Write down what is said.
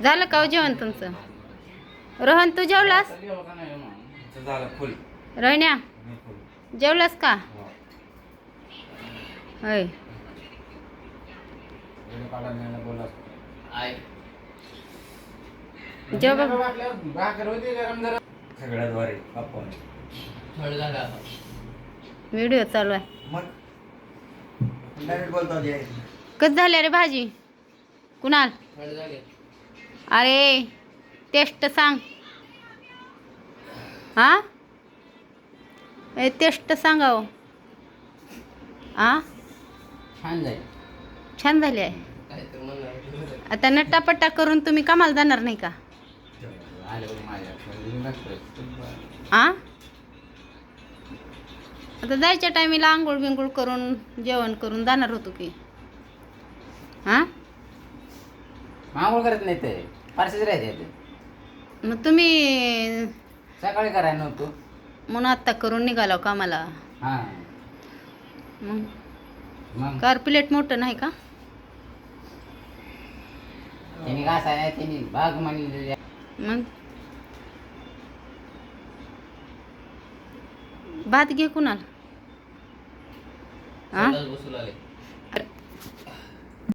झालं का हो जेवण तुमचं? रोहन तू जेवलास? रोहन्या जेवलास का? होय. जेव सगळ्याद्वारे व्हिडिओ चालू आहे. मग बोलतो कस झाले रे भाजी कुणाल? अरे टेस्ट सांग. हा टेस्ट सांगा हो. आ छान झाली आहे. आता नट्टापट्टा करून तुम्ही कामाला जाणार नाही का? आ आता जायच्या टायमीला आंघोळ बिंघोळ करून जेवण करून जाणार होतो की. हा आंघोळ करत नाही ते फारसेच राहते. मग तुम्ही सकाळी करायला नव्हतं म्हणून आत्ता करून निघालो कामाला. हां मग कार प्लेट मोठं नाही का? त्यांनी घासाय त्यांनी भाग म्हणले. मग भात घे कुणाल. हा